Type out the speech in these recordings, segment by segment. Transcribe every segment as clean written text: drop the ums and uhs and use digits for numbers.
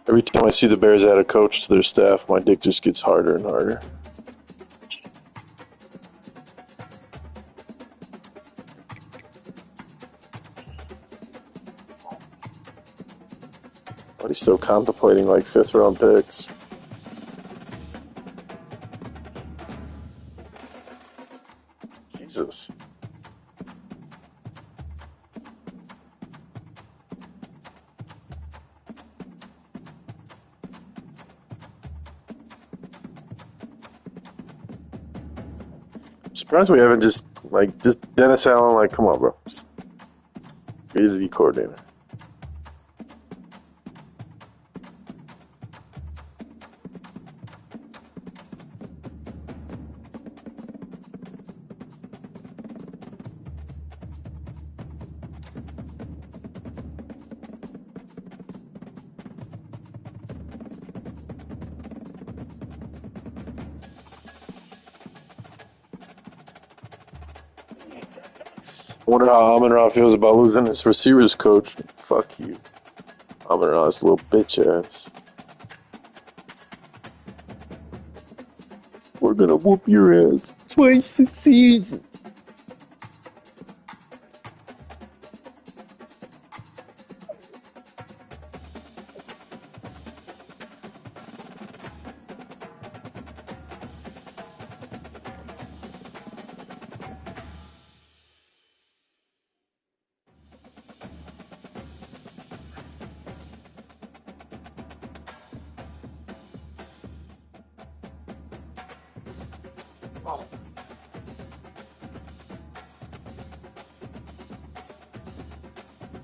Every time I see the Bears add a coach to their staff, my dick just gets harder and harder. But he's still contemplating like fifth round picks. Jesus. I'm surprised we haven't just Dennis Allen, like, come on, bro. Just be the D coordinator. I wonder how Amon-Ra feels about losing his receivers coach. Fuck you. Amon-Ra's little bitch ass. We're gonna whoop your ass twice a season.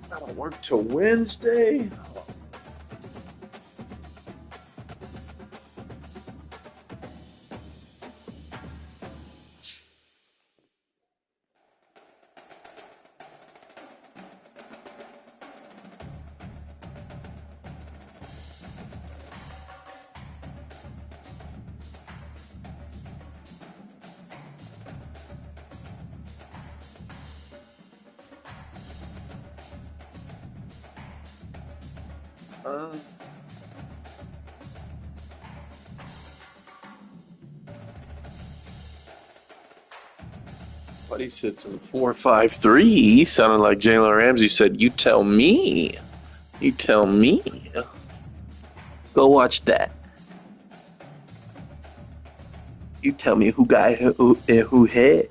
Gotta work till Wednesday. But he said some 4-5-3. Sounded like Jalen Ramsey said, "You tell me. You tell me." Go watch that. You tell me who got who hit.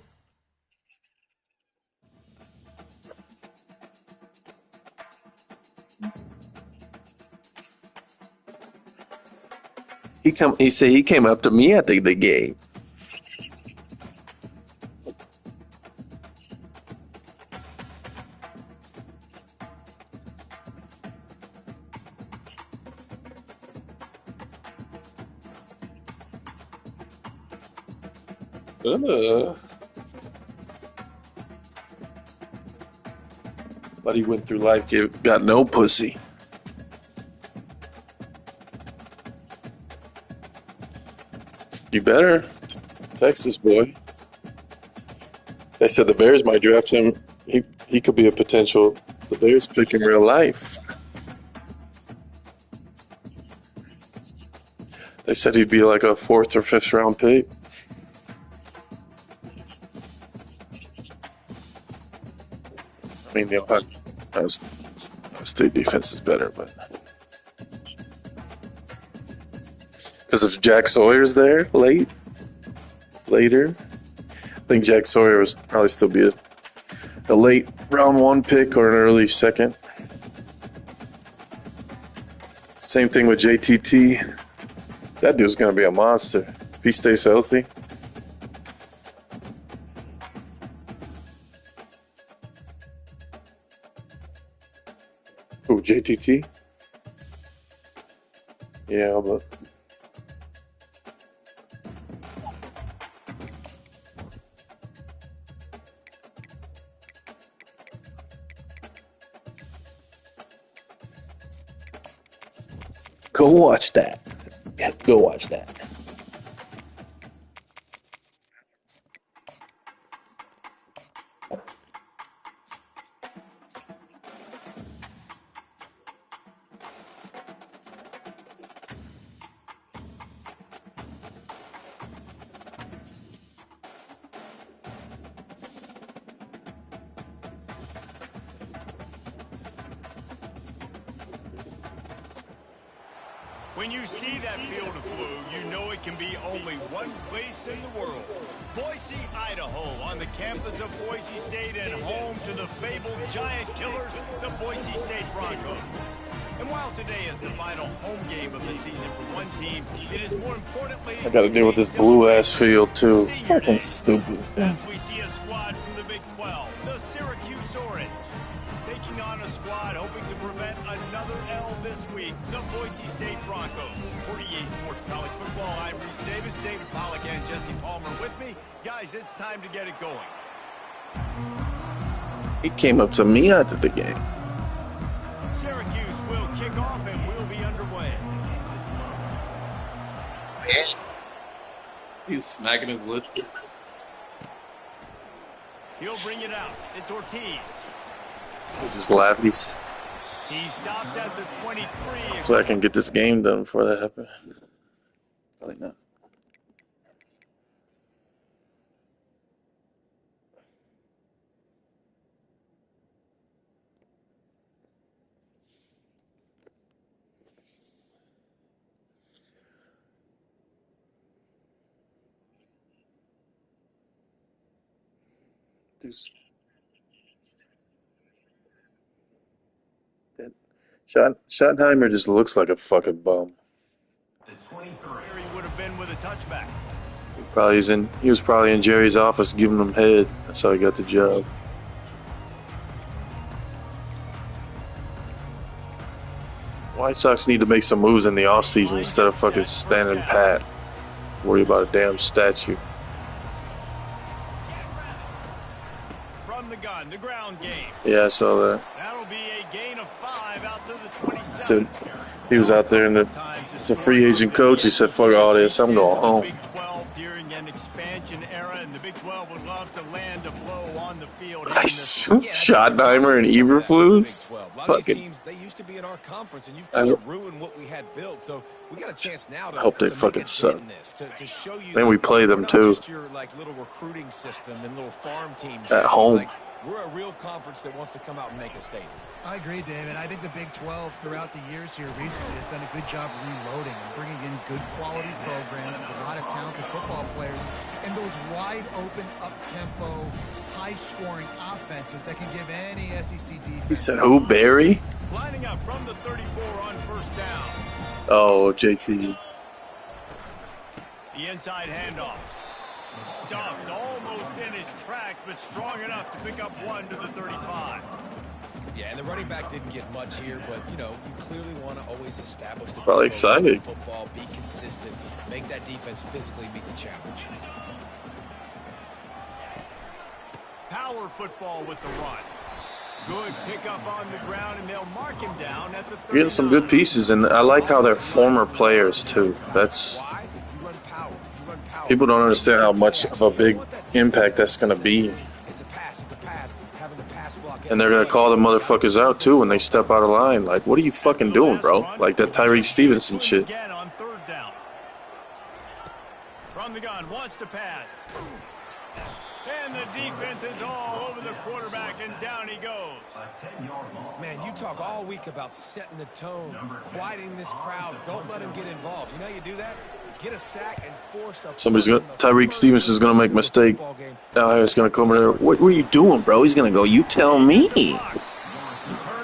He said he came up to me at the game. But he went through life, got no pussy. You better. Texas boy. They said the Bears might draft him. He could be a potential. The Bears pick in real life. They said he'd be like a fourth or fifth round pick. I mean, the Ohio State defense is better, but because if Jack Sawyer's there later, I think Jack Sawyer would probably still be a late round one pick or an early second. Same thing with JTT. That dude's going to be a monster if he stays healthy. Who, JTT? Yeah, but go watch that. Yeah, go watch that. When you see that field of blue, you know it can be only one place in the world. Boise, Idaho, on the campus of Boise State and home to the fabled giant killers, the Boise State Broncos. And while today is the final home game of the season for one team, it is more importantly... I gotta deal with this blue-ass field, too. Fucking stupid. As we see a squad from the Big 12, the Syracuse Orange. Taking on a squad hoping to prevent another L this week, the Boise State Broncos. For EA Sports College Football, I'm Reese Davis, David Pollack, and Jesse Palmer with me. Guys, it's time to get it going. He came up to me after the game. Syracuse will kick off and we'll be underway. He's smacking his lips. He'll bring it out. It's Ortiz. This is Lappies. He stopped at the 23. So I can get this game done before that happens. Probably not. Schottenheimer just looks like a fucking bum. The 23 would have been with a touchback. He was probably in Jerry's office giving him head. That's how he got the job. White Sox need to make some moves in the offseason instead of fucking standing pat. Worry about a damn statue. From the gun, the ground game. Yeah, I saw that. That'll be a gain of 5 out to the 27. So he was out there, and it's a free agent coach. He said, "Fuck all this, I'm going home." Big 12 during an expansion era, and the Big 12 would love to land a blow on the field. Schottenheimer and Eberflus. Fucking. Teams, they used to be in our conference, and you've kind of ruined what we had built. So we got a chance now to. I hope they to fucking suck. To show you Then we play them too. Just your like little recruiting system and little farm teams at home. Like, we're a real conference that wants to come out and make a statement. I agree, David. I think the Big 12 throughout the years here recently has done a good job reloading and bringing in good quality programs with a lot of talented football players and those wide open, up-tempo, high-scoring offenses that can give any SEC defense. He said, "Who, Barry?" Lining up from the 34 on first down. Oh, JT. The inside handoff. Stuffed almost in his tracks, but strong enough to pick up 1 to the 35. Yeah, and the running back didn't get much here, but, you know, you clearly want to always establish the probably excited. Football, be consistent, make that defense physically meet the challenge. Power football with the run. Good pickup on the ground, and they'll mark him down at the 39. Getting some good pieces, and I like how they're former players, too. That's... People don't understand how much of a big impact that's going to be. And they're going to call the motherfuckers out, too, when they step out of line. Like, what are you fucking doing, bro? Like that Tyreek Stevenson shit. On third down. From the gun, wants to pass. And the defense is all over the quarterback, and down he goes. Man, you talk all week about setting the tone, quieting this crowd. Don't let him get involved. You know how you do that? Get a sack and force up. Somebody's going to, Tyreek Stevenson's going to make a mistake. Now he's going to come in there. What are you doing, bro? He's going to go, "You tell me.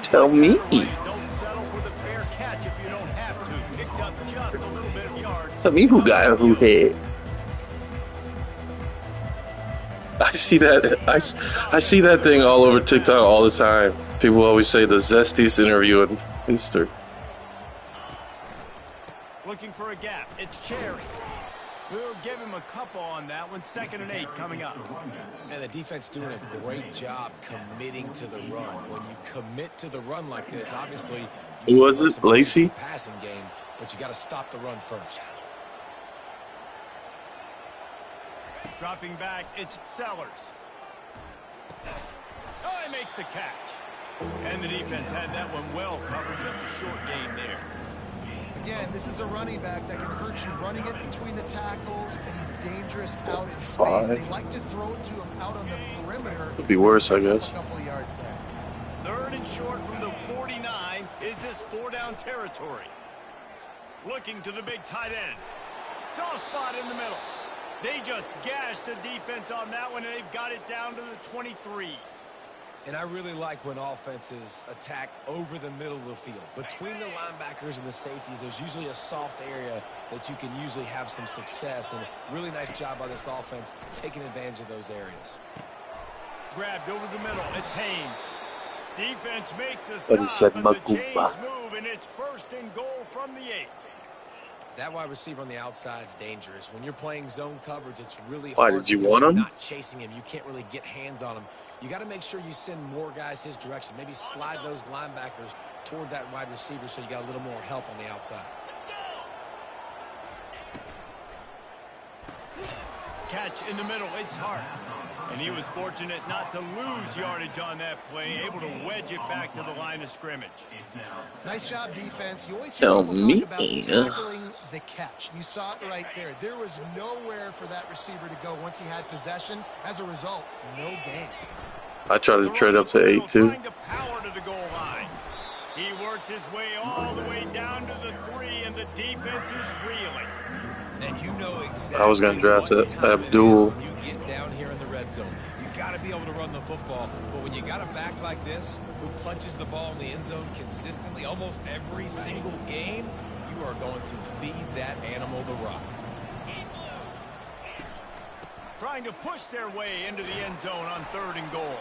Tell me." Don't settle for the fair catch if you don't have to. Picks up just a little bit of yards. Tell me who got who hit. I see that. I see that thing all over TikTok all the time. People always say the zestiest interview in history. Looking for a gap. It's Cherry. We'll give him a couple on that one. 2nd and 8 coming up. And the defense doing a great job committing to the run. When you commit to the run like this, obviously, who was it? Lacey? Passing game, but you got to stop the run first. Dropping back, it's Sellers. Oh, he makes the catch. And the defense had that one well covered. Just a short game there. Again, this is a running back that can hurt you running it between the tackles, and he's dangerous out in space. They like to throw it to him out on the perimeter. Could be worse, I guess. A couple of yards there. 3rd and short from the 49. Is this 4-down territory? Looking to the big tight end. Soft spot in the middle. They just gashed the defense on that one, and they've got it down to the 23. And I really like when offenses attack over the middle of the field. Between the linebackers and the safeties, there's usually a soft area that you can usually have some success. And really nice job by this offense taking advantage of those areas. Grabbed over the middle. It's Haynes. Defense makes a But he said stop, and the Magumba. chains move, and it's 1st and goal from the 8. That wide receiver on the outside is dangerous. When you're playing zone coverage, it's really Why, hard. did you because want you're him? not chasing him. You can't really get hands on him. You got to make sure you send more guys his direction. Maybe slide those linebackers toward that wide receiver so you got a little more help on the outside. Catch in the middle. It's Hart. And he was fortunate not to lose yardage on that play, able to wedge it back to the line of scrimmage. Nice job, defense. You always hear Tell people me. talk about tackling the catch. You saw it right there. There was nowhere for that receiver to go once he had possession. As a result, no gain. I tried to trade up to 8 too. Trying to power to the goal line. He works his way all the way down to the 3, and the defense is reeling. And you know exactly I was gonna draft what time it Abdul. is when you get down here in the red zone. You got to be able to run the football. But when you got a back like this who punches the ball in the end zone consistently almost every single game, you are going to feed that animal the rock. Trying to push their way into the end zone on 3rd and goal.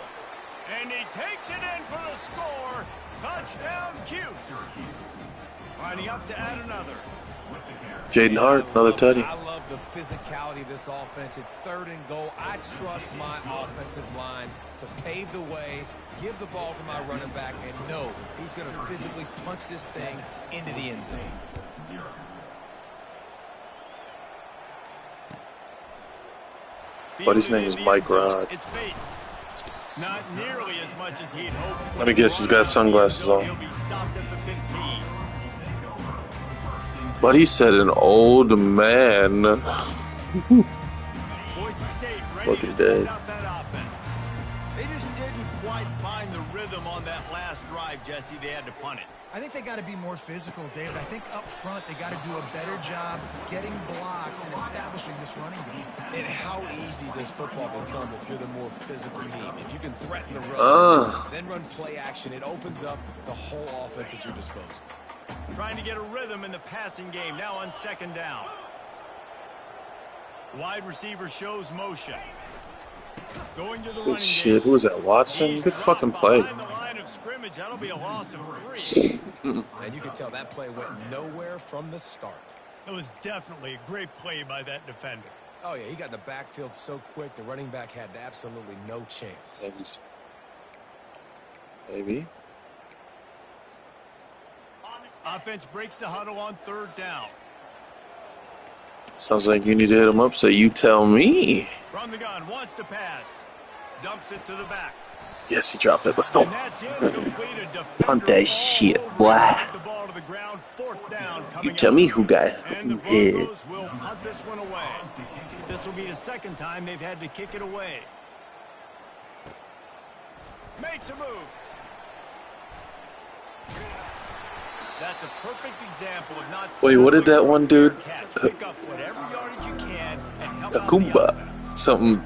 And he takes it in for the score. Touchdown, Cuse. Lining up to add another. Jaden Hart, another tutty. I love the physicality of this offense. It's 3rd and goal. I trust my offensive line to pave the way, give the ball to my running back, and know he's going to physically punch this thing into the end zone. But his name is Mike Rod. It's Bates. Not nearly as much as he'd hoped. Let me guess, he's got sunglasses on. He'll be stopped at the 15. But he said an old man. Boise State ready Fucking to send dead. out that offense. They just didn't quite find the rhythm on that last drive, Jesse. They had to punt it. I think they got to be more physical, David. I think up front they got to do a better job getting blocks and establishing this running game. And how easy does football become if you're the more physical team? If you can threaten the run, then run play action, it opens up the whole offense at your disposal. Trying to get a rhythm in the passing game. Now on 2nd down. Wide receiver shows motion. Going to the running Good shit. game. Who was that? Watson? He's Good fucking dropped play. behind the line of scrimmage. That'll be a loss of 3. And you can tell that play went nowhere from the start. It was definitely a great play by that defender. Oh, yeah, he got in the backfield so quick, the running back had absolutely no chance. Maybe. Offense breaks the huddle on 3rd down. Sounds like you need to hit him up. Say, you tell me. From the gun, wants to pass. Dumps it to the back. Yes, he dropped it. Let's go. And that's incomplete. A defender Punt that all shit, over boy. him. Get the ball to the ground. 4th down coming You tell up. me who got And the who hit. Broncos will punt this one away. This will be the 2nd time they've had to kick it away. Makes a move. That's a perfect example of not. Wait, what did that one dude? Pick up whatever yardage you can and help out the Akumba. offense. Something.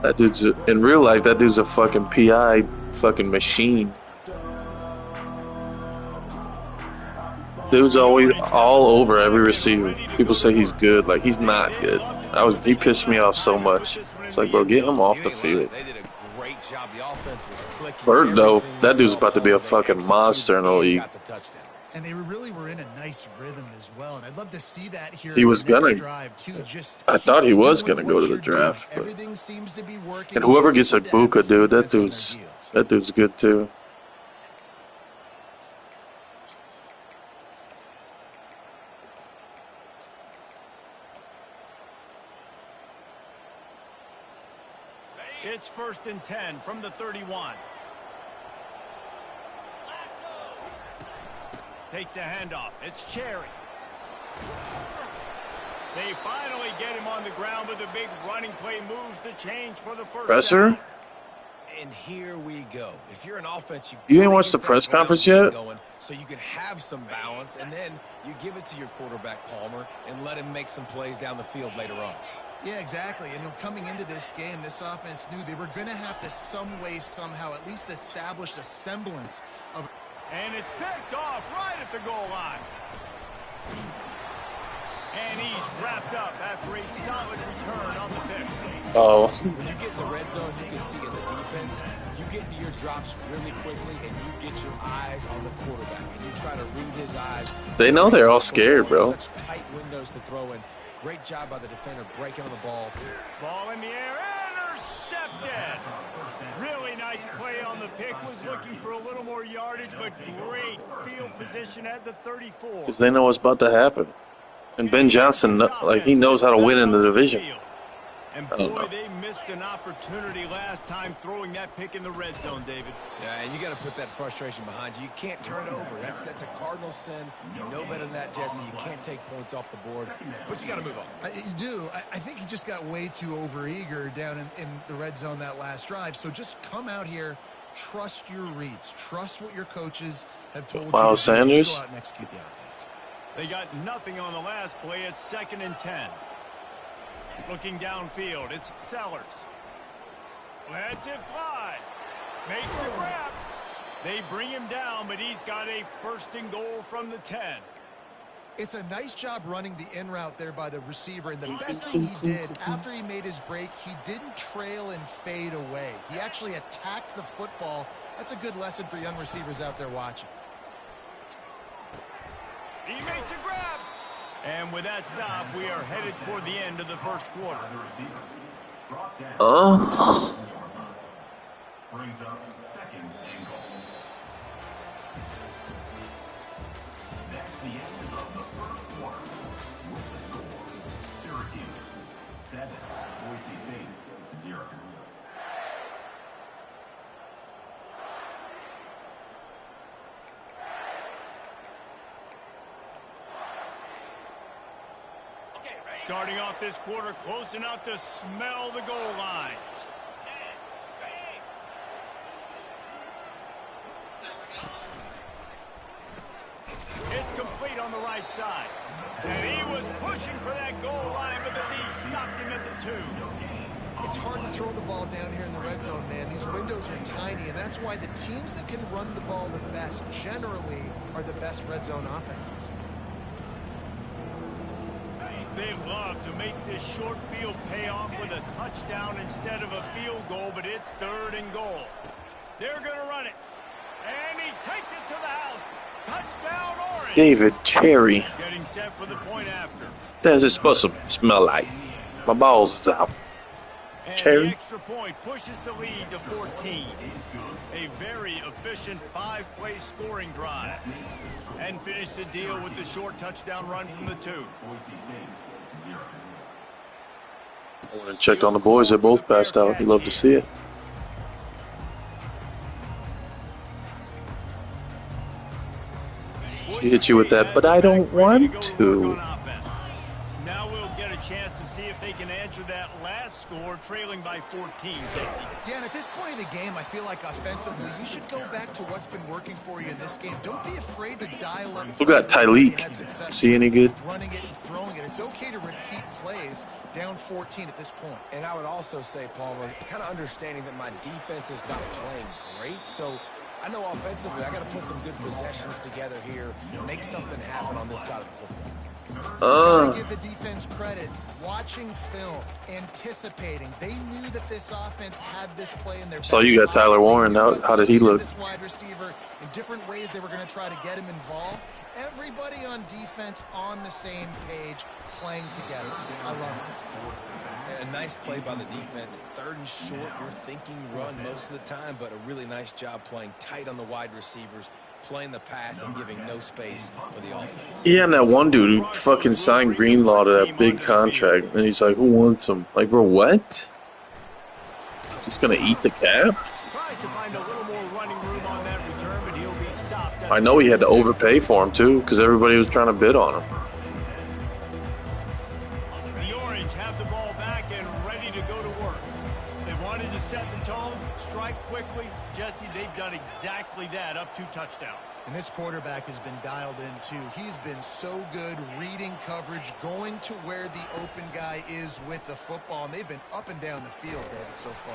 That dude's in real life. That dude's a fucking PI, fucking machine. Dude's always all over every receiver. People say he's good. Like, he's not good. He pissed me off so much. It's like, bro, get him off the field. They did a great job. The offense was clicking. Bird, though, Everything that dude's was about to be a flowing. fucking monster in the league. Got the touchdown. And they really were in a nice rhythm as well. And I'd love to see that here. He in was the next gonna- drive too. Just I thought he was doing gonna go to what the you're doing. draft, but- Everything seems to be working. And whoever gets a Seem to have Buka, dude, that defense on their dude's heels. good too. It's 1st and 10 from the 31. Takes a handoff. It's Cherry. They finally get him on the ground, but the big running play moves the change for the 1st Presser? down. And here we go. If you're an offense, You ain't watched the press conference yet? Going so you can have some balance, and then you give it to your quarterback, Palmer, and let him make some plays down the field later on. Yeah, exactly. And coming into this game, this offense knew they were going to have to some way, somehow, at least establish a semblance of... And it's picked off right at the goal line. And he's wrapped up after a solid return on the pick. Oh. When you get in the red zone, you can see as a defense, you get into your drops really quickly, and you get your eyes on the quarterback, and you try to read his eyes. They know they're all scared, bro. Such tight windows to throw in. Great job by the defender breaking on the ball. Ball in the air, intercepted. Really nice play on the pick. Was looking for a little more yardage, but great field position at the 34. Because they know what's about to happen. And Ben Johnson, like, he knows how to win in the division. And boy, they missed an opportunity last time throwing that pick in the red zone, David. Yeah, and you got to put that frustration behind you. You can't turn it over. That's a cardinal sin. You know better than that, Jesse. You can't take points off the board, but you got to move on. You do. I think he just got way too overeager down in the red zone that last drive. So just come out here, trust your reads, trust what your coaches have told you. Miles Sanders. Just go out and execute the offense. They got nothing on the last play. It's 2nd and 10. Looking downfield, it's Sellers. Lets it fly. Makes the grab. They bring him down, but he's got a 1st and goal from the 10. It's a nice job running the in route there by the receiver. And the best thing he did after he made his break, he didn't trail and fade away. He actually attacked the football. That's a good lesson for young receivers out there watching. He makes a grab. And with that stop, we are headed toward the end of the first quarter. Oh. Brings up 2nd and goal. That's the end of the first quarter. With the score, Syracuse 7, Boise State 0. Starting off this quarter close enough to smell the goal line. It's complete on the right side. And he was pushing for that goal line, but the D stopped him at the 2. It's hard to throw the ball down here in the red zone, man. These windows are tiny, and that's why the teams that can run the ball the best generally are the best red zone offenses. They love to make this short field pay off with a touchdown instead of a field goal, but it's 3rd and goal. They're going to run it. And he takes it to the house. Touchdown, Orange. David Cherry. Getting set for the point after. That's it supposed to smell like. My balls is out. And Cherry. the extra point pushes the lead to 14. A very efficient 5-play scoring drive. And finish the deal with the short touchdown run from the 2. I went and checked on the boys. They both passed out. You'd love to see it. She hit you with that, but I don't want to. Now we'll get a chance to see if they can answer that last score, trailing by 14. Yeah, and at this point in the game, I feel like offensively, you should go back to what's been working for you in this game. Don't be afraid to dial up. Look at Tyleek. See any good? Running it and throwing it. It's okay to repeat plays down 14 at this point. And I would also say, Palmer, kind of understanding that my defense is not playing great, so I know offensively I got to put some good possessions together here, make something happen on this side of the football. Give the defense credit. Watching film, anticipating. They knew that this offense had this play in their. So you got Tyler Warren. How did he look? This wide receiver in different ways they were going to try to get him involved. Everybody on defense on the same page, playing together. I love it. And a nice play by the defense. 3rd and short, you're thinking run most of the time, but a really nice job playing tight on the wide receivers, playing the pass and giving no space for the offense. Yeah, and that one dude who fucking signed Greenlaw to that big contract, and he's like, who wants him? Like, bro, what? He's just going to eat the cap? Tries to find a little more running room on that return, but he'll be stopped. I know he had to overpay for him, too, because everybody was trying to bid on him. The Orange have the ball back and ready to go to work. They wanted to set the tone, strike quickly. Jesse, they've done exactly that, up 2 touchdowns. And this quarterback has been dialed in, too. He's been so good reading coverage, going to where the open guy is with the football. And they've been up and down the field, David, so far.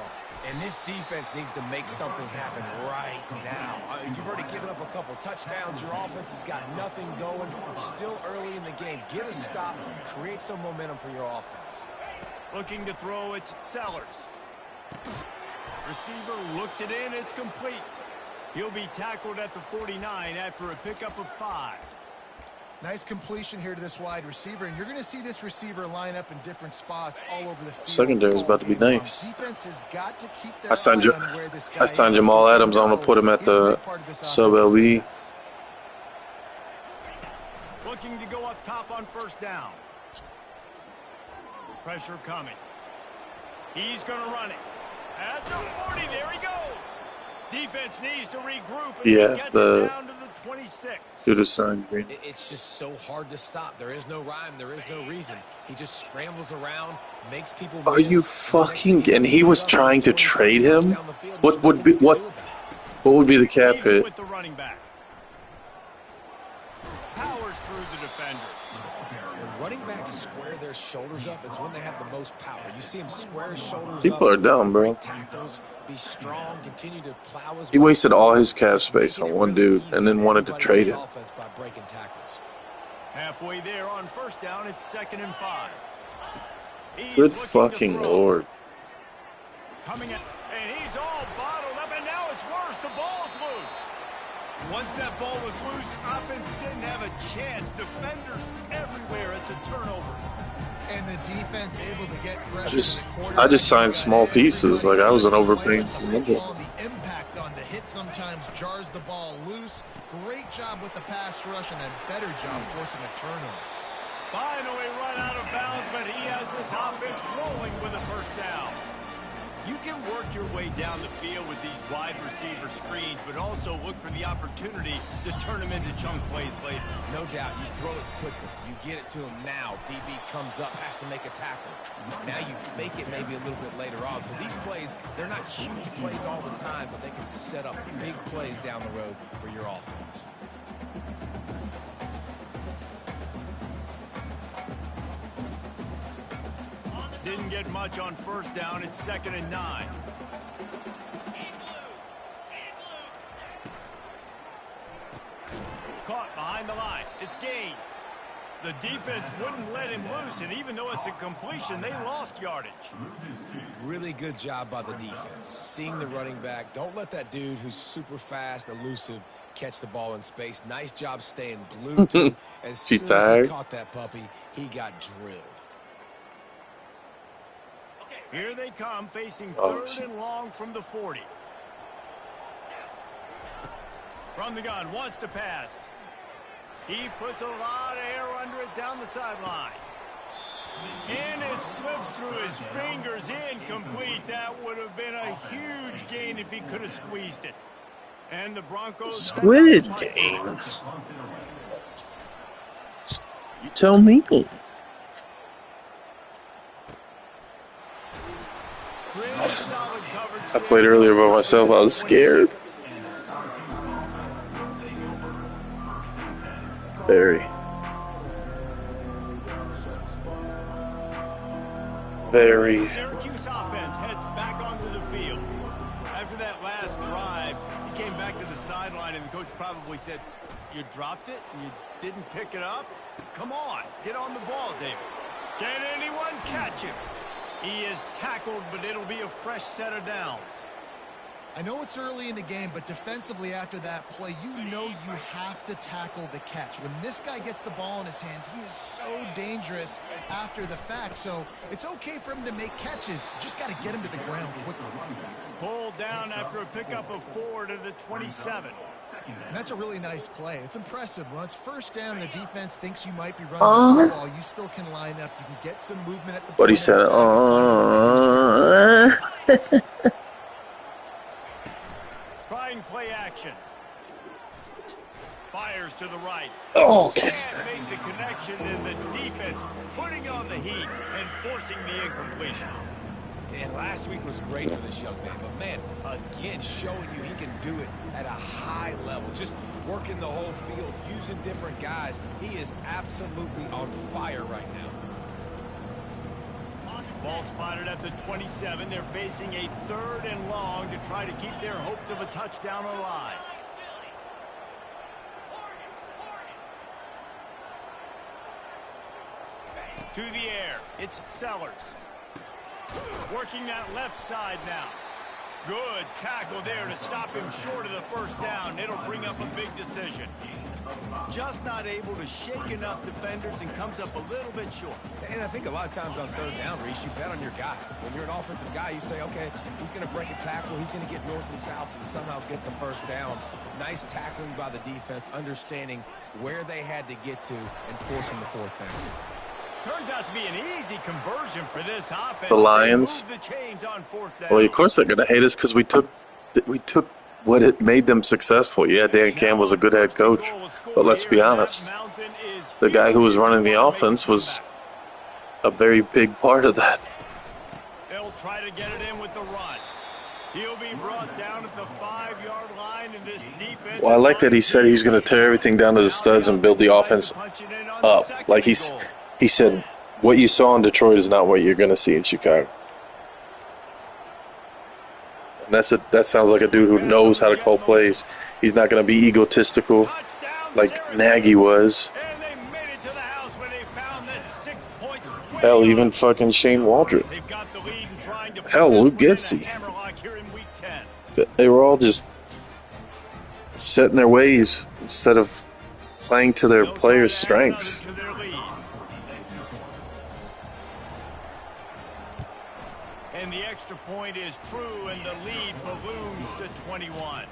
And this defense needs to make something happen right now. You've already given up a couple touchdowns. Your offense has got nothing going. Still early in the game. Get a stop. Create some momentum for your offense. Looking to throw, it's Sellers. Receiver looks it in. It's complete. He'll be tackled at the 49 after a pickup of 5. Nice completion here to this wide receiver, and you're going to see this receiver line up in different spots all over the field. Secondary is about to be nice. Defense has got to keep their I signed eye on where this guy is, Jamal because Adams. they I'm going to put him at he's a the big part of this sub offense's LB. success. Looking to go up top on first down. Pressure coming. He's going to run it. At the 40, there he goes. Defense needs to regroup and Yeah, gets it down to the 26. Should have signed Green. It's just so hard to stop. There is no rhyme. There is no reason. He just scrambles around, makes people Are miss. you fucking? And he was trying to trade him. What would be what would be the cap Leaves hit? with the running back. Powers through the defender. When running backs square their shoulders up, it's when they have the most power. You see him square his shoulders People up. are dumb, bro. Break tackles, be strong, continue to plow his He way. wasted all his cap Just space making on it one really dude easy and then for wanted to everybody trade in him. this offense by breaking tackles. Halfway there on first down, it's 2nd and 5. He's Good looking to fucking throw. lord. Coming in, and he's all bottled up, and now it's worse. The ball's loose. Once that ball was loose, offense didn't have a chance. Defenders everywhere. It's a turnover. And the defense able to get pressure. I just signed small pieces, like I was an overpaying The impact on the hit sometimes jars the ball loose. Great job with the pass rush and a better job forcing a turnover. Finally run out of bounds, but he has this offense rolling with a first down. You can work your way down the field with these wide receiver screens, but also look for the opportunity to turn them into chunk plays later. No doubt, you throw it quickly. You get it to him now. DB comes up, has to make a tackle. Now you fake it maybe a little bit later on. So these plays, they're not huge plays all the time, but they can set up big plays down the road for your offense. Didn't get much on first down. It's 2nd and 9. Caught behind the line. It's Gaines. The defense wouldn't let him loose, and even though it's a completion, they lost yardage. Really good job by the defense. Seeing the running back. Don't let that dude who's super fast, elusive, catch the ball in space. Nice job staying glued to him. As soon as he caught that puppy, he got drilled. Here they come, facing 3rd and long from the 40. From the gun, wants to pass. He puts a lot of air under it down the sideline. And it slips through his fingers, incomplete. That would have been a huge gain if he could have squeezed it. And the Broncos... Squid game. You tell me. I played earlier by myself. I was scared. Very. Syracuse offense heads back onto the field. After that last drive, he came back to the sideline, and the coach probably said, "You dropped it and you didn't pick it up? Come on, get on the ball, David. Can anyone catch him?" He is tackled, but it'll be a fresh set of downs. I know it's early in the game, but defensively after that play, you know you have to tackle the catch. When this guy gets the ball in his hands, he is so dangerous after the fact. So it's okay for him to make catches. Just got to get him to the ground quickly. Pulled down after a pickup of 4 to the 27. And that's a really nice play. It's impressive. When it's first down, the defense thinks you might be running the ball. You still can line up. You can get some movement at the But he said, Trying play action. Fires to the right. Oh, catch that. Can't make the connection, and the defense putting on the heat and forcing the incompletion. And last week was great for this young man. But, man, again, showing you he can do it at a high level. Just working the whole field, using different guys. He is absolutely on fire right now. Ball spotted at the 27. They're facing a 3rd and long to try to keep their hopes of a touchdown alive. To the air, it's Sellers. Working that left side now. Good tackle there to stop him short of the first down. It'll bring up a big decision. Just not able to shake enough defenders and comes up a little bit short. And I think a lot of times on 3rd down, Reese, you bet on your guy. When you're an offensive guy, you say, okay, he's going to break a tackle, he's going to get north and south and somehow get the first down. Nice tackling by the defense, understanding where they had to get to and forcing the 4th down. Turns out to be an easy conversion for this offense. The Lions. The chains on 4th down. Well, of course they're going to hate us because we took what it made them successful. Yeah, Dan Campbell's a good head coach, but let's be honest. The guy who was running the offense was a very big part of that. They'll try to get it in with the run. He'll be brought down at the 5-yard line in this defense. Well, I like that he said he's going to tear everything down to the studs and build the offense up. Like he said, what you saw in Detroit is not what you're going to see in Chicago. And that sounds like a dude who knows how to call plays. He's not going to be egotistical like Nagy was. Hell, even fucking Shane Waldron. Hell, Luke Getsy. They were all just set in their ways instead of playing to their players' strengths. And the extra point is true, and the lead balloons to 21.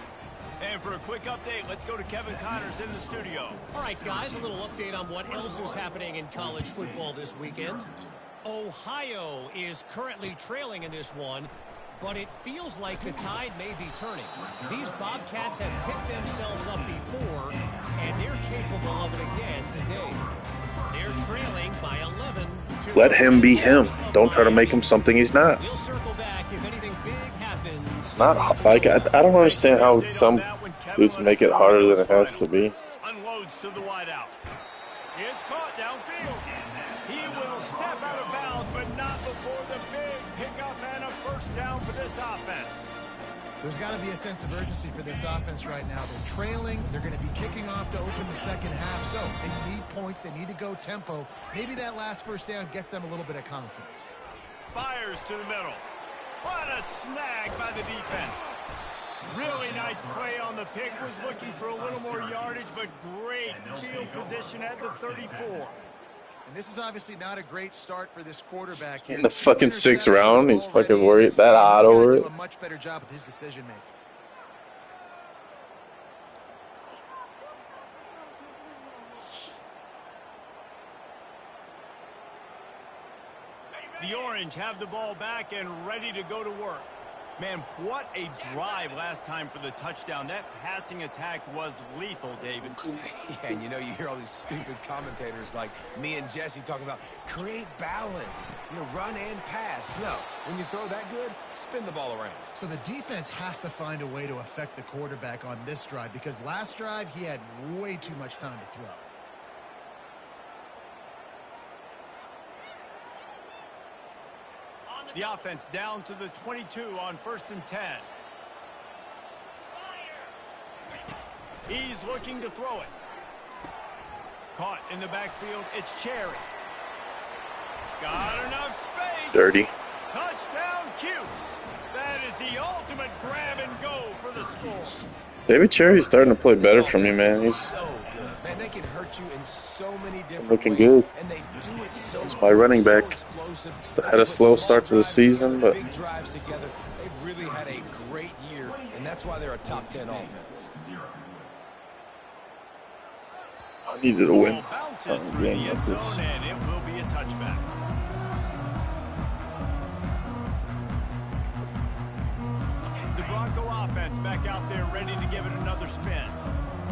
And for a quick update, let's go to Kevin Connors in the studio. All right, guys, a little update on what else is happening in college football this weekend. Ohio is currently trailing in this one, but it feels like the tide may be turning. These Bobcats have picked themselves up before, and they're capable of it again today. They're trailing by 11. Let him be him. Don't try to make him something he's not. We'll circle back if anything big happens. It's not like I don't understand how some dudes make it harder than it has to be. Unloads to the wideout. It's caught downfield. He will step out of bounds, but not before the big pickup and a first down for this offense. There's got to be a sense of urgency for this offense right now. They're trailing. They're going to be kicking off to open the second half. So they need points. They need to go tempo. Maybe that last first down gets them a little bit of confidence. Fires to the middle. What a snag by the defense. Really nice play on the pick. Was looking for a little more yardage, but great field position at the 34. And this is obviously not a great start for this quarterback here. In the fucking 6th round, he's fucking worried that hot over it. A much better job with his decision making. The Orange have the ball back and ready to go to work. Man, what a drive last time for the touchdown. That passing attack was lethal, David. Yeah, and you know, you hear all these stupid commentators like me and Jesse talking about create balance, run and pass. No, when you throw that good, spin the ball around. So the defense has to find a way to affect the quarterback on this drive because last drive he had way too much time to throw. The offense down to the 22 on 1st and 10. He's looking to throw it. Caught in the backfield. It's Cherry. Got enough space. Dirty. Touchdown, Cuse. That is the ultimate grab and go for the score. David Cherry's starting to play better for me, man. He's so good. Man, they can hurt you in so many different looking ways, good. And they do it so He's my running back. So Had a slow start to the season, but big drives together. They've really had a great year, and that's why they're a top 10 offense. I needed a win. Ball bounces through the end zone, and it will be a touchback. The Bronco offense back out there ready to give it another spin.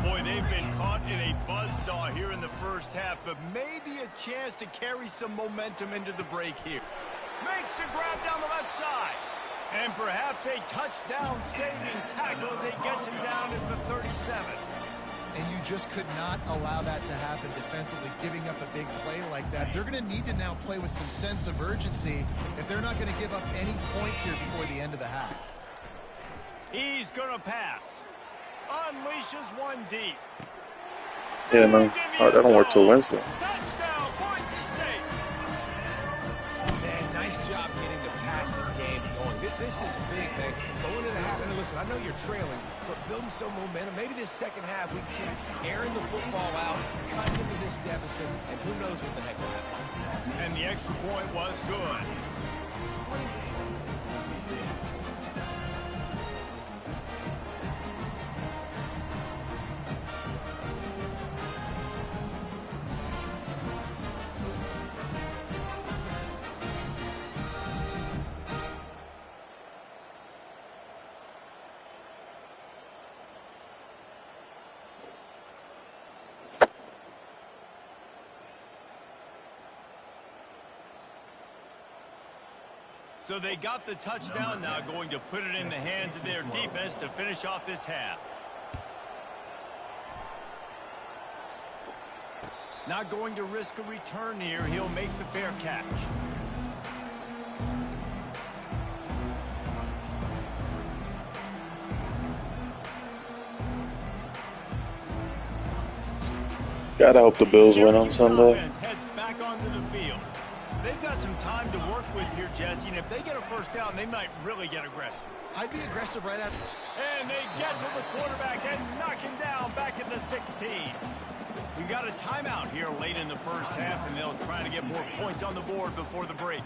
Boy, they've been caught in a buzzsaw here in the first half, but maybe a chance to carry some momentum into the break here. Makes the grab down the left side. And perhaps a touchdown-saving tackle as he gets him down at the 37. And you just could not allow that to happen defensively, giving up a big play like that. They're going to need to now play with some sense of urgency if they're not going to give up any points here before the end of the half. He's going to pass. Unleashes one deep. Yeah, no. All right, that don't work till Wednesday. Touchdown, Boise State. Man, nice job getting the passing game going. This is big, man. Going to the half, and listen, I know you're trailing, but building some momentum. Maybe this second half we keep airing the football out, cutting into this deficit, and who knows what the heck will happen. And the extra point was good. So they got the touchdown, now going to put it in the hands of their defense to finish off this half. Not going to risk a return here. He'll make the fair catch. Gotta hope the Bills win on Syracuse Sunday. offense heads back onto the field. They've got some time to work with here, Jesse, and if they get a first down, they might really get aggressive. I'd be aggressive right after. And they get to the quarterback and knock him down back at the 16. We got a timeout here late in the first half, and they'll try to get more points on the board before the break.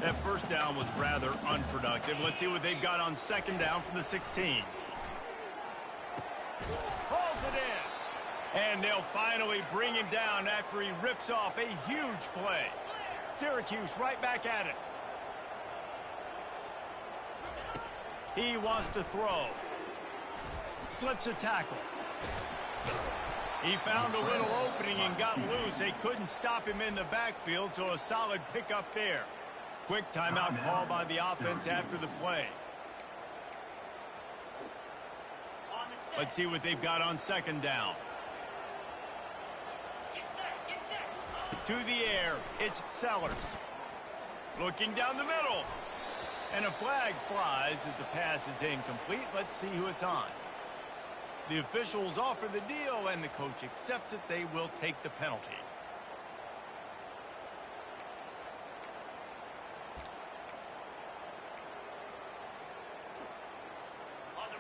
That first down was rather unproductive. Let's see what they've got on second down from the 16. Hauls it in. And they'll finally bring him down after he rips off a huge play. Syracuse right back at it. He wants to throw. Slips a tackle. He found a little opening and got loose. They couldn't stop him in the backfield, so a solid pickup there. Quick timeout call by the offense after the play. Let's see what they've got on second down. To the air, it's Sellers. Looking down the middle. And a flag flies as the pass is incomplete. Let's see who it's on. The officials offer the deal, and the coach accepts it. They will take the penalty.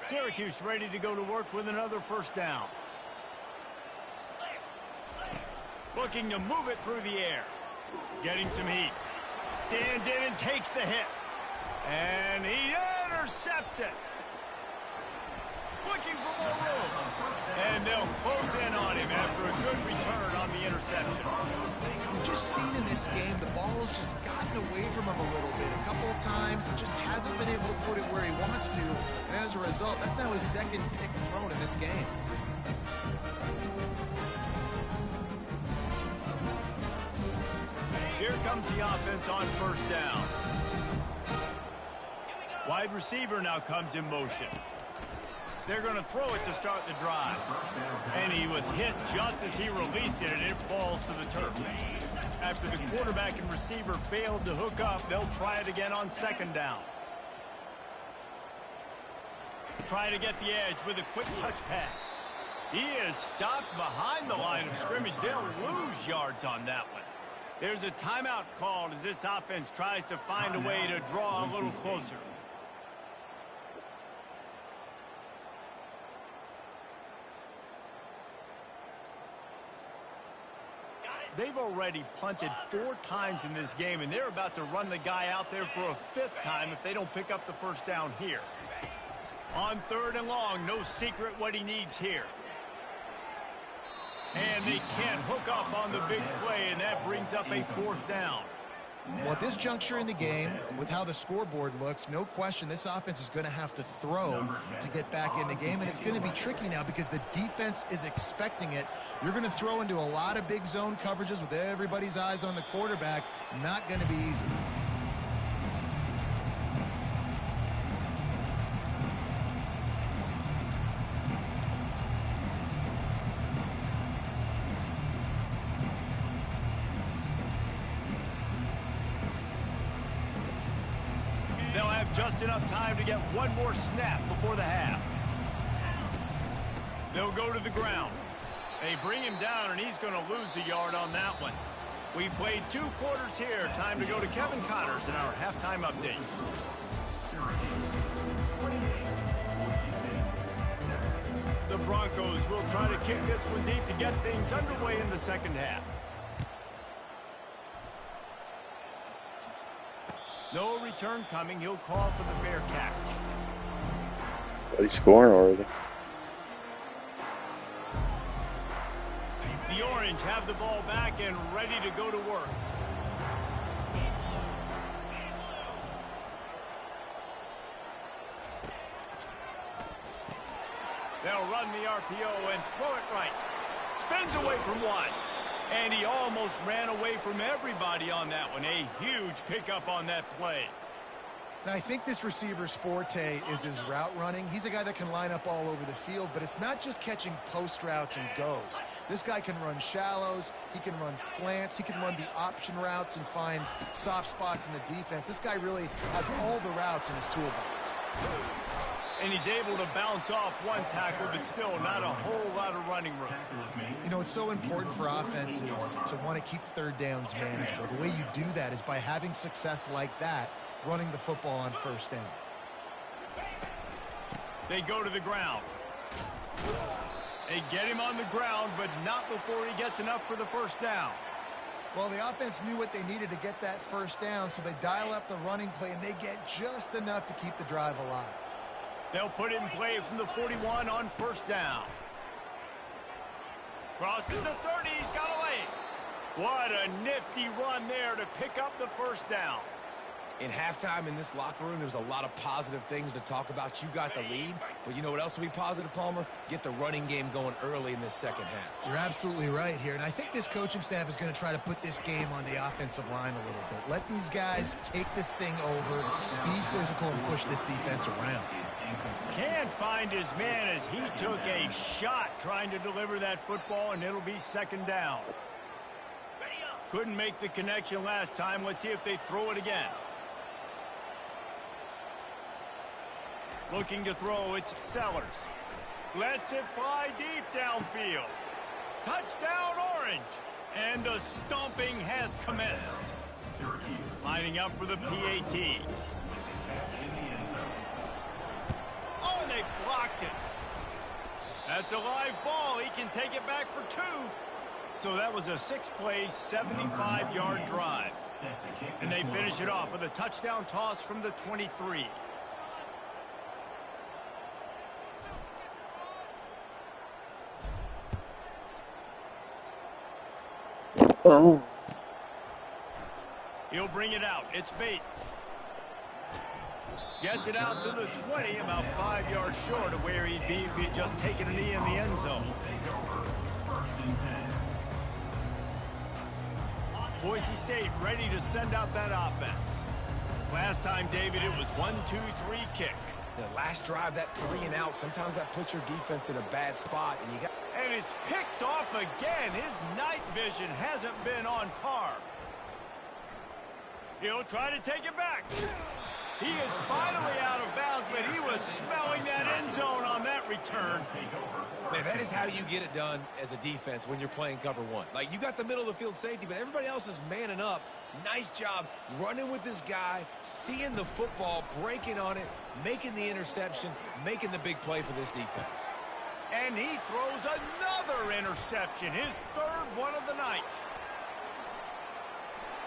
Syracuse ready to go to work with another first down. Looking to move it through the air. Getting some heat. Stands in and takes the hit. And he intercepts it. Looking for more room. And they'll close in on him after a good return on the interception. We've just seen in this game, the ball has just gotten away from him a little bit. A couple of times, just hasn't been able to put it where he wants to. And as a result, that's now his second pick thrown in this game. Here comes the offense on first down. Wide receiver now comes in motion. They're going to throw it to start the drive. And he was hit just as he released it, and it falls to the turf. After the quarterback and receiver failed to hook up, they'll try it again on second down. Try to get the edge with a quick touch pass. He is stopped behind the line of scrimmage. They'll lose yards on that one. There's a timeout called as this offense tries to find a way to draw a little closer. They've already punted 4 times in this game, and they're about to run the guy out there for a 5th time if they don't pick up the first down here. On 3rd and long, no secret what he needs here. And they can't hook up on the big play, and that brings up a 4th down. Well, at this juncture in the game, with how the scoreboard looks, no question this offense is going to have to throw to get back in the game, and it's going to be tricky now because the defense is expecting it. You're going to throw into a lot of big zone coverages with everybody's eyes on the quarterback. Not going to be easy. just enough time to get one more snap before the half. They'll go to the ground. They bring him down, and he's going to lose a yard on that one. We played 2 quarters here. Time to go to Kevin Connors in our halftime update. The Broncos will try to kick this one deep to get things underway in the second half. No return coming. He'll call for the fair catch. Are they scoring already? The Orange have the ball back and ready to go to work. They'll run the RPO and throw it right. Spins away from one. And he almost ran away from everybody on that one. A huge pickup on that play. And I think this receiver's forte is his route running. He's a guy that can line up all over the field, but it's not just catching post routes and goes. This guy can run shallows, he can run slants, he can run the option routes and find soft spots in the defense. This guy really has all the routes in his toolbox. And he's able to bounce off one tackle, but still not a whole lot of running room. You know, it's so important for offenses to want to keep third downs manageable. The way you do that is by having success like that, running the football on first down. They go to the ground. They get him on the ground, but not before he gets enough for the first down. Well, the offense knew what they needed to get that first down, so they dial up the running play, and they get just enough to keep the drive alive. They'll put it in play from the 41 on first down. Crosses the 30, he's got a lane. What a nifty run there to pick up the first down. In halftime in this locker room, there was a lot of positive things to talk about. You got the lead, but you know what else will be positive, Palmer? Get the running game going early in this second half. You're absolutely right here, and I think this coaching staff is going to try to put this game on the offensive line a little bit. Let these guys take this thing over, be physical, and push this defense around. Can't find his man as he took a shot trying to deliver that football, and it'll be second down. Couldn't make the connection last time. Let's see if they throw it again. Looking to throw, it's Sellers. Lets it fly deep downfield. Touchdown Orange. And the stomping has commenced. Lining up for the PAT. Oh, and they blocked it. That's a live ball. He can take it back for 2. So that was a 6-play, 75-yard drive. And they finish it off with a touchdown toss from the 23. Oh. He'll bring it out. It's Bates. Gets it out to the 20, about 5 yards short of where he'd be if he'd just taken a knee in the end zone. Boise State ready to send out that offense. Last time, David, it was 1-2-3 kick. The last drive, that 3 and out, sometimes that puts your defense in a bad spot, and you got... And it's picked off again. His night vision hasn't been on par. He'll try to take it back. He is finally out of bounds, but he was smelling that end zone on that return. Man, that is how you get it done as a defense when you're playing cover 1. Like, you got the middle of the field safety, but everybody else is manning up. Nice job running with this guy, seeing the football, breaking on it, making the interception, making the big play for this defense. And he throws another interception, his 3rd one of the night.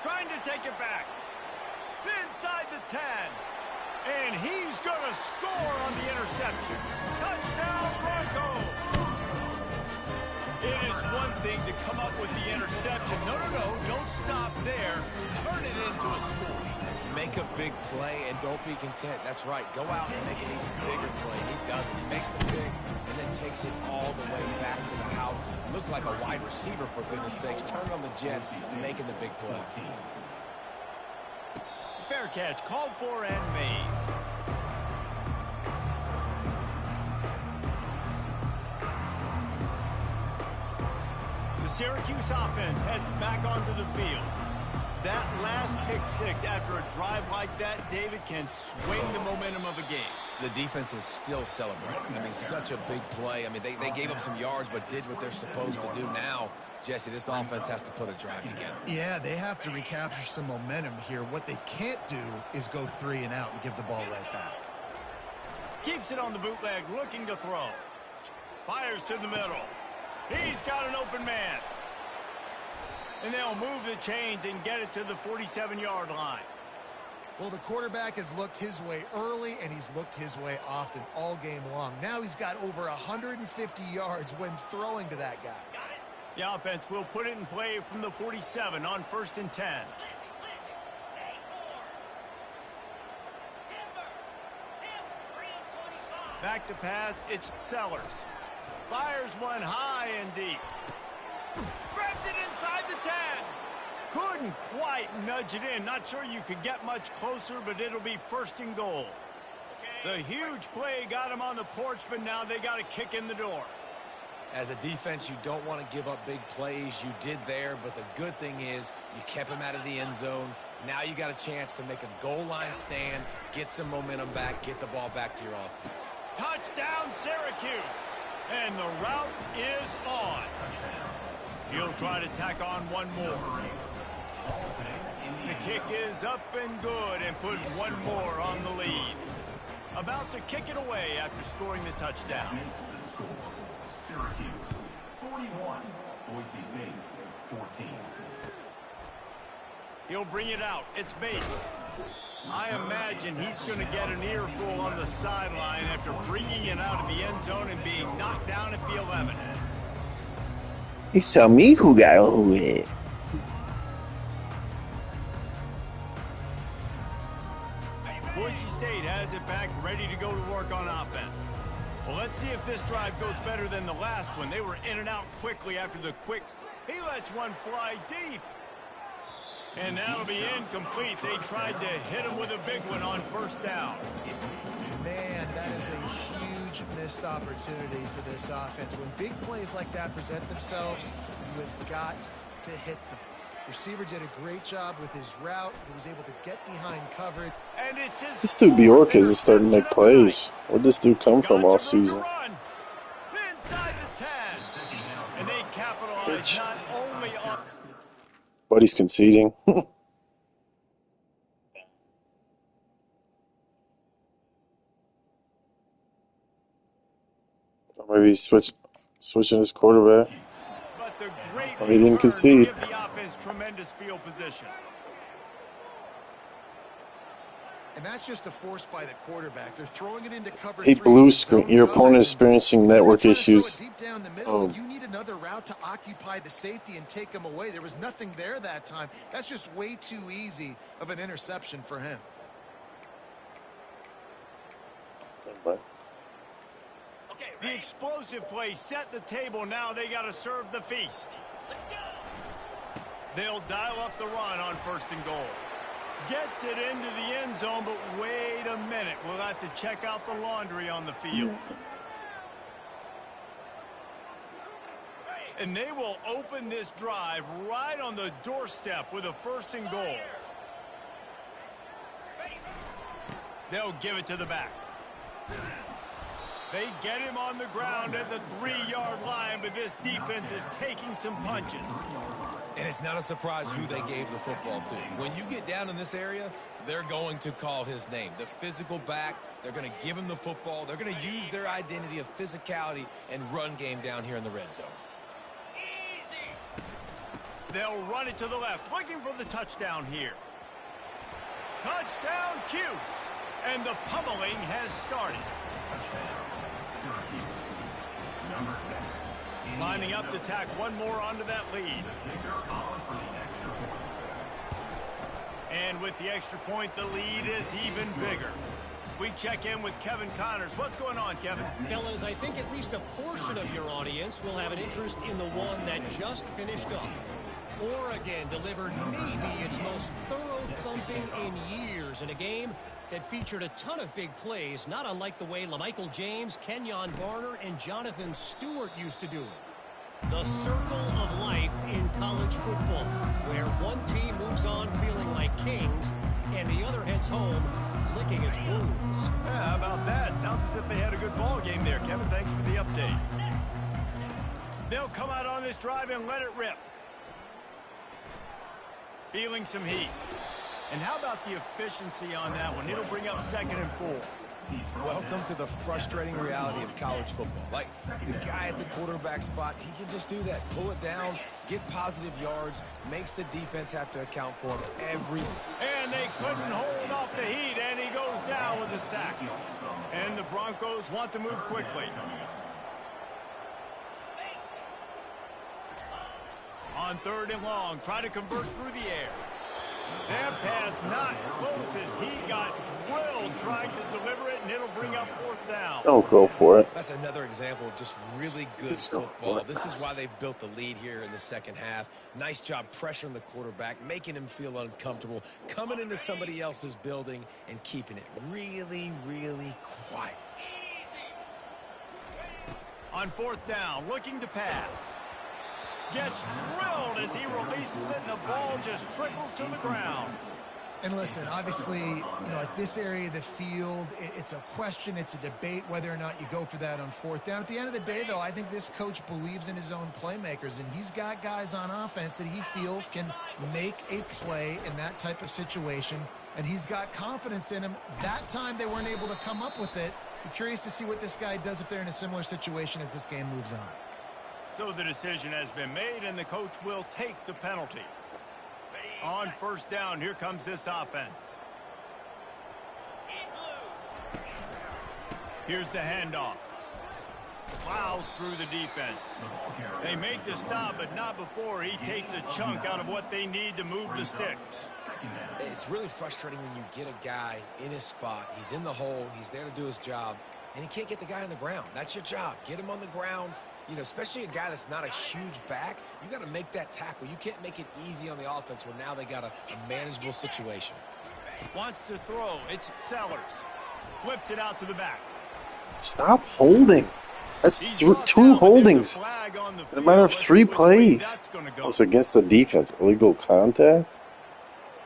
Trying to take it back. Inside the 10. And he's going to score on the interception. Touchdown, Broncos. It is one thing to come up with the interception. No, don't stop there. Turn it into a score. Make a big play and don't be content. That's right. Go out and make an even bigger play. He does it. He makes the pick and then takes it all the way back to the house. Looked like a wide receiver, for goodness sakes. Turn on the Jets, making the big play. Fair catch, called for and made. The Syracuse offense heads back onto the field. That last pick six after a drive like that, David, can swing the momentum of a game. The defense is still celebrating. I mean, such a big play. I mean, they gave up some yards but did what they're supposed to do. Now, Jesse, this offense has to put a drive together. Yeah, they have to recapture some momentum here. What they can't do is go 3 and out and give the ball right back. Keeps it on the bootleg, looking to throw. Fires to the middle. He's got an open man. And they'll move the chains and get it to the 47-yard line. Well, the quarterback has looked his way early, and he's looked his way often all game long. Now he's got over 150 yards when throwing to that guy. The offense will put it in play from the 47 on 1st and 10. Back to pass, it's Sellers. Fires one high and deep. Grabs it inside the 10. Couldn't quite nudge it in. Not sure you could get much closer, but it'll be 1st and goal. The huge play got him on the porch, but now they got a kick in the door. As a defense, you don't want to give up big plays. You did there, but the good thing is you kept him out of the end zone. Now you got a chance to make a goal line stand, get some momentum back, get the ball back to your offense. Touchdown, Syracuse. And the route is on. He'll try to tack on one more. The kick is up and good and put one more on the lead. About to kick it away after scoring the touchdown. The score, Syracuse 41, Boise State 14. He'll bring it out. It's Bates. I imagine he's going to get an earful on the sideline after bringing it out of the end zone and being knocked down at the 11. You tell me who got who hit. Boise State has it back, ready to go to work on offense. Well, let's see if this drive goes better than the last one. They were in and out quickly after the quick. He lets one fly deep. And that'll be incomplete. They tried to hit him with a big one on 1st down. Man, that is a huge missed opportunity for this offense. When big plays like that present themselves, you have got to hit them. Receiver did a great job with his route. He was able to get behind coverage. And it's his This dude Bjork is starting to make plays. Where'd this dude come from all season? Inside the 10. And they capitalize not only on... But he's conceding. Or maybe he's switching his quarterback. But the great He didn't concede. give the offense tremendous field position. And that's just a force by the quarterback. They're throwing it into cover. Hey, blue screen. Your opponent is experiencing network issues. Deep down the middle, you need another route to occupy the safety and take him away. There was nothing there that time. That's just way too easy of an interception for him. The explosive play set the table. Now they got to serve the feast. They'll dial up the run on 1st and goal. Gets it into the end zone, but wait a minute. We'll have to check out the laundry on the field. And they will open this drive right on the doorstep with a 1st and goal. They'll give it to the back. They get him on the ground at the 3-yard line, but this defense is taking some punches. And it's not a surprise who they gave the football to. When you get down in this area, they're going to call his name. The physical back, they're going to give him the football. They're going to use their identity of physicality and run game down here in the red zone. They'll run it to the left, looking for the touchdown here. Touchdown, Cuse. And the pummeling has started. Lining up to tack one more onto that lead. And with the extra point, the lead is even bigger. We check in with Kevin Connors. What's going on, Kevin? Fellas, I think at least a portion of your audience will have an interest in the one that just finished up. Oregon delivered maybe its most thorough thumping in years in a game that featured a ton of big plays, not unlike the way LaMichael James, Kenyon Barner, and Jonathan Stewart used to do it. The circle of life in college football, where one team moves on feeling like kings, and the other heads home licking its wounds. Yeah, how about that? Sounds as if they had a good ball game there, Kevin. Thanks for the update. They'll come out on this drive and let it rip. Feeling some heat. And how about the efficiency on that one? It'll bring up 2nd and 4. Welcome to the frustrating reality of college football. Like, the guy at the quarterback spot, he can just do that. Pull it down, get positive yards, makes the defense have to account for him every... And they couldn't hold off the heat, and he goes down with a sack. And the Broncos want to move quickly. On 3rd and long, try to convert through the air. That pass not close as he got drilled trying to deliver it, and it'll bring up 4th down. Don't go for it. That's another example of just really good football. This is why they've built the lead here in the second half. Nice job pressuring the quarterback, making him feel uncomfortable, coming into somebody else's building and keeping it really, really quiet. On 4th down, looking to pass. Gets drilled as he releases it, and the ball just trickles to the ground. And listen, obviously, at this area of the field, it's a question, it's a debate whether or not you go for that on 4th down. At the end of the day, though, I think this coach believes in his own playmakers, and he's got guys on offense that he feels can make a play in that type of situation, and he's got confidence in him. That time they weren't able to come up with it. I'm curious to see what this guy does if they're in a similar situation as this game moves on. So the decision has been made, and the coach will take the penalty. On 1st down, here comes this offense. Here's the handoff. Plows through the defense. They make the stop, but not before he takes a chunk out of what they need to move the sticks. It's really frustrating when you get a guy in his spot. He's in the hole. He's there to do his job, and he can't get the guy on the ground. That's your job. Get him on the ground. Especially a guy that's not a huge back, you got to make that tackle. You can't make it easy on the offense where now they got a manageable situation. Wants to throw. It's Sellers. Flips it out to the back. Stop holding. That's 2 holdings in a matter of 3 plays. That was against the defense. Illegal contact?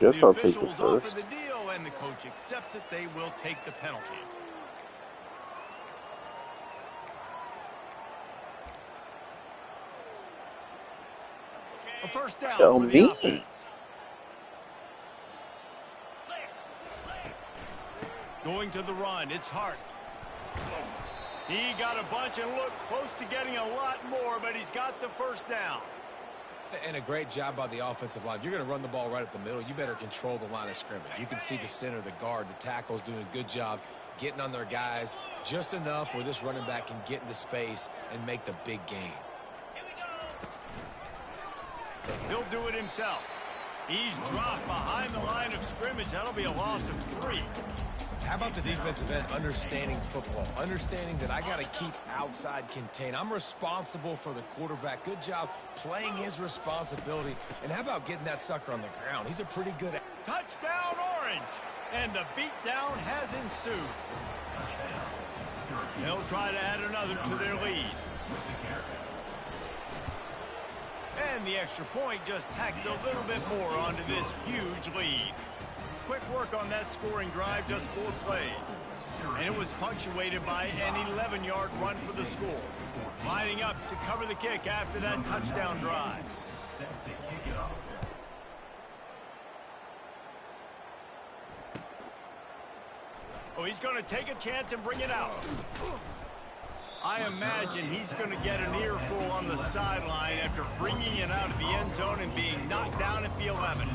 Guess I'll take the first. The deal, and the coach accepts it. They will take the penalty. A 1st down for the offense. Going to the run, it's Hart. He got a bunch and looked close to getting a lot more, but he's got the 1st down. And a great job by the offensive line. If you're going to run the ball right at the middle, you better control the line of scrimmage. You can see the center, the guard, the tackle's doing a good job getting on their guys just enough where this running back can get into space and make the big game. He'll do it himself. He's dropped behind the line of scrimmage. That'll be a loss of 3. How about the defensive end understanding football? Understanding that I got to keep outside contained. I'm responsible for the quarterback. Good job playing his responsibility. And how about getting that sucker on the ground? He's a pretty good... Touchdown, Orange! And the beatdown has ensued. They'll try to add another to their lead. And the extra point just tacks a little bit more onto this huge lead. Quick work on that scoring drive, just 4 plays. And it was punctuated by an 11-yard run for the score. Lining up to cover the kick after that touchdown drive. Oh, he's going to take a chance and bring it out. I imagine he's going to get an earful on the sideline after bringing it out of the end zone and being knocked down at the 11.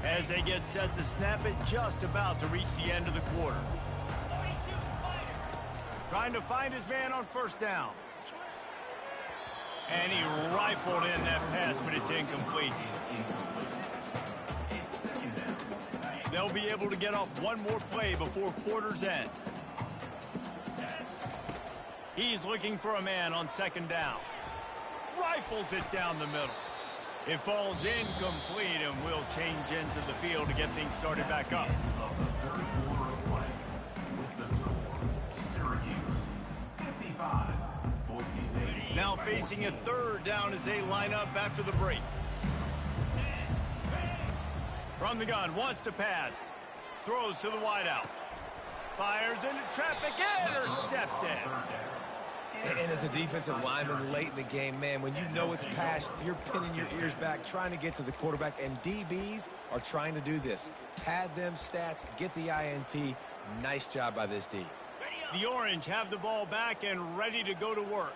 As they get set to snap it, just about to reach the end of the quarter. Trying to find his man on 1st down. And he rifled in that pass, but it's incomplete. They'll be able to get off one more play before quarter's end. He's looking for a man on 2nd down. Rifles it down the middle. It falls incomplete, and will change into the field to get things started back up. Syracuse 55, Boise now facing a third down as they line up after the break. From the gun, wants to pass. Throws to the wideout. Fires into traffic, intercepted. And as a defensive lineman late in the game, man, when you know it's pass, you're pinning your ears back, trying to get to the quarterback, and DBs are trying to do this. Pad them stats, get the INT. Nice job by this D. The Orange have the ball back and ready to go to work.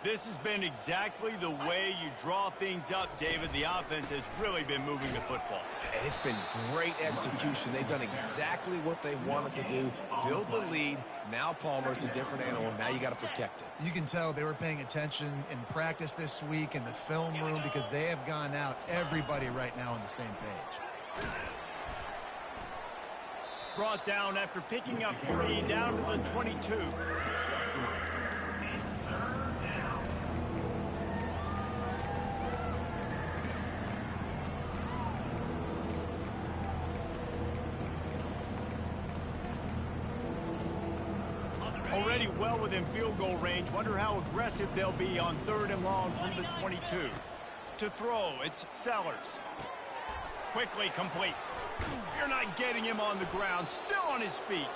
This has been exactly the way you draw things up, David. The offense has really been moving the football. And it's been great execution. They've done exactly what they wanted to do. Build the lead. Now Palmer's a different animal. Now you got to protect it. You can tell they were paying attention in practice this week in the film room because they have gone out, everybody right now on the same page. Brought down after picking up 3 down to the 22. Already well within field goal range. Wonder how aggressive they'll be on 3rd and long from the 22. To throw, it's Sellers. Quickly complete. You're not getting him on the ground. Still on his feet.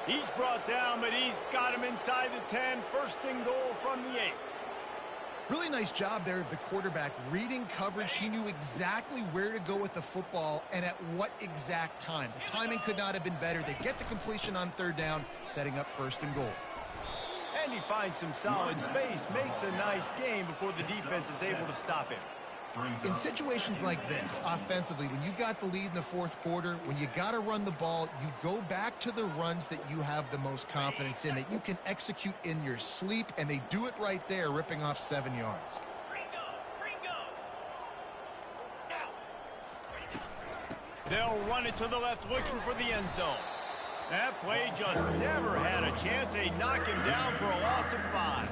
He's brought down, but he's got him inside the 10. 1st and goal from the 8. Really nice job there of the quarterback reading coverage. He knew exactly where to go with the football and at what exact time. The timing could not have been better. They get the completion on 3rd down, setting up 1st and goal. And he finds some solid space, makes a nice game before the defense is able to stop him. In situations like this, offensively, when you've got the lead in the 4th quarter, when you got to run the ball, you go back to the runs that you have the most confidence in, that you can execute in your sleep, and they do it right there, ripping off 7 yards. They'll run it to the left, looking for the end zone. That play just never had a chance. They knock him down for a loss of 5.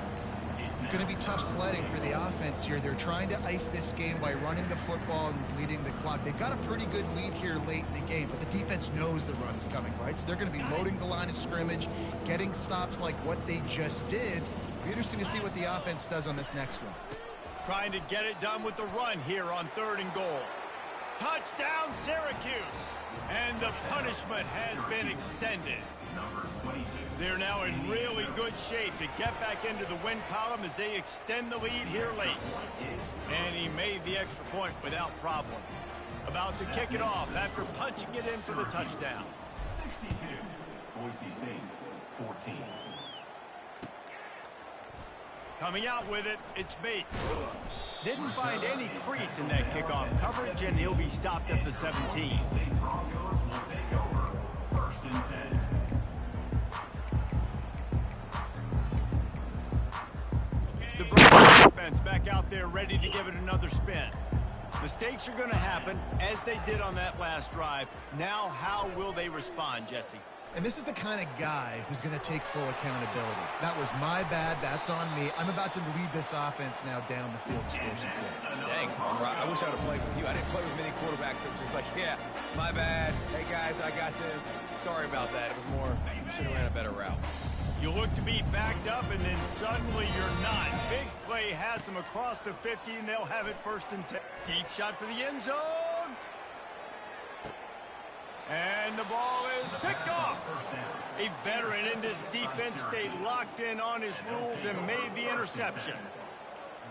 It's going to be tough sledding for the offense here. They're trying to ice this game by running the football and bleeding the clock. They've got a pretty good lead here late in the game, but the defense knows the run's coming, right? So they're going to be loading the line of scrimmage, getting stops like what they just did. It'll be interesting to see what the offense does on this next one. Trying to get it done with the run here on 3rd and goal. Touchdown, Syracuse. And the punishment has been extended. They're now in really good shape to get back into the win column as they extend the lead here late. And he made the extra point without problem. About to kick it off after punching it in for the touchdown. 62, Boise State, 14. Coming out with it, it's Bates. Didn't find any crease in that kickoff coverage, and he'll be stopped at the 17. Broncos will take over 1st and 10. The Broncos defense back out there ready to give it another spin. Mistakes are going to happen, as they did on that last drive. Now, how will they respond, Jesse? And this is the kind of guy who's going to take full accountability. That was my bad. That's on me. I'm about to lead this offense now down the field, score some points. Dang, I wish I would have played with you. I didn't play with many quarterbacks that were just like, yeah, my bad. Hey, guys, I got this. Sorry about that. It was more, should have ran a better route. You look to be backed up, and then suddenly you're not. Big play has them across the 50, and they'll have it 1st and 10. Deep shot for the end zone. And the ball is picked off. A veteran in this defense stayed locked in on his rules and made the interception.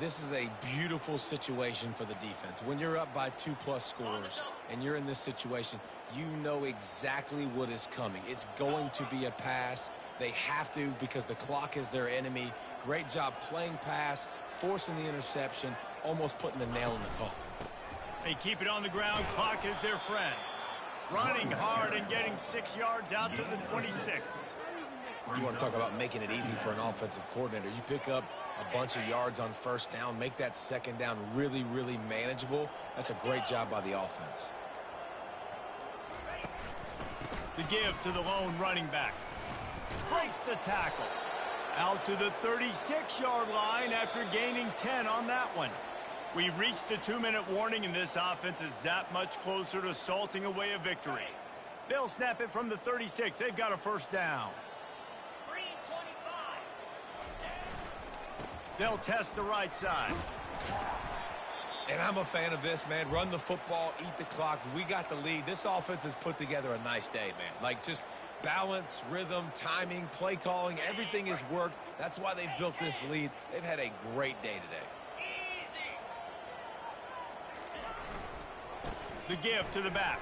This is a beautiful situation for the defense. When you're up by 2+ scores and you're in this situation, you know exactly what is coming. It's going to be a pass. They have to because the clock is their enemy. Great job playing pass, forcing the interception, almost putting the nail in the coffin. They keep it on the ground. Clock is their friend. Running hard and getting 6 yards out to the 26. You want to talk about making it easy for an offensive coordinator. You pick up a bunch of yards on 1st down, make that 2nd down really, really manageable. That's a great job by the offense. The give to the lone running back. Breaks the tackle. Out to the 36-yard line after gaining 10 on that one. We've reached the 2-minute warning, and this offense is that much closer to salting away a victory. They'll snap it from the 36. They've got a 1st down. They'll test the right side. And I'm a fan of this, man. Run the football, eat the clock. We got the lead. This offense has put together a nice day, man. Like, just balance, rhythm, timing, play calling, everything has worked. That's why they've built this lead. They've had a great day today. The give to the back.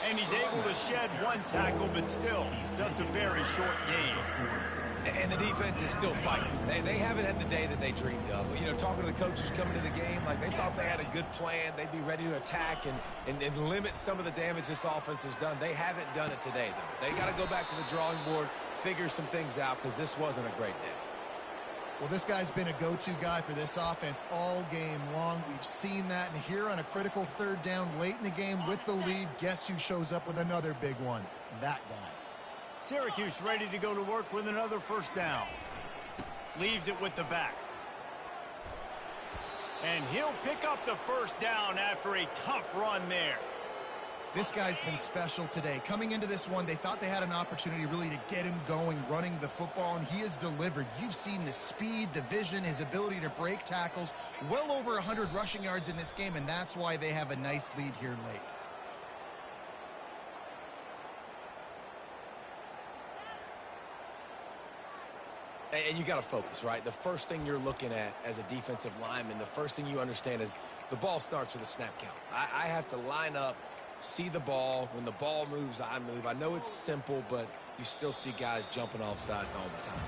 And he's able to shed one tackle, but still just a very short game. And the defense is still fighting. They haven't had the day that they dreamed of. You know, talking to the coaches coming to the game, like they thought they had a good plan. They'd be ready to attack and limit some of the damage this offense has done. They haven't done it today, though. They got to go back to the drawing board, figure some things out, because this wasn't a great day. Well, this guy's been a go-to guy for this offense all game long. We've seen that, and here on a critical third down late in the game with the lead, guess who shows up with another big one? That guy. Syracuse ready to go to work with another first down. Leaves it with the back. And he'll pick up the first down after a tough run there. This guy's been special today. Coming into this one, they thought they had an opportunity really to get him going, running the football, and he has delivered. You've seen the speed, the vision, his ability to break tackles. Well over 100 rushing yards in this game, and that's why they have a nice lead here late. And you got to focus, right? The first thing you're looking at as a defensive lineman, the first thing you understand is the ball starts with a snap count. I have to line up, see the ball. When the ball moves, I move. I know it's simple, but you still see guys jumping off sides all the time.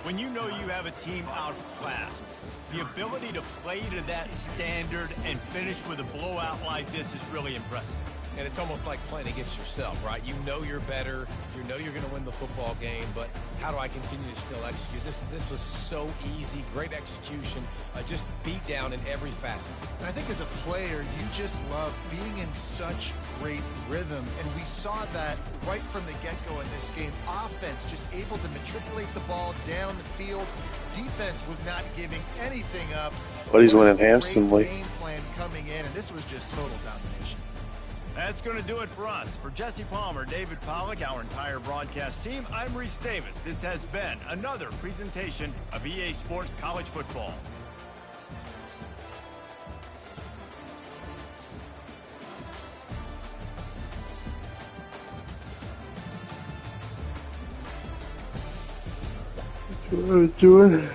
When you know you have a team outclassed, the ability to play to that standard and finish with a blowout like this is really impressive. And it's almost like playing against yourself, right? You know you're better. You know you're going to win the football game, but how do I continue to still execute? This was so easy, great execution, just beat down in every facet. And I think as a player, you just love being in such great rhythm, and we saw that right from the get-go in this game. Offense just able to matriculate the ball down the field. Defense was not giving anything up. But he's winning handsomely. Game plan coming in, and this was just total domination. That's going to do it for us. For Jesse Palmer, David Pollack, our entire broadcast team, I'm Reese Davis. This has been another presentation of EA Sports College Football. That's what I was doing.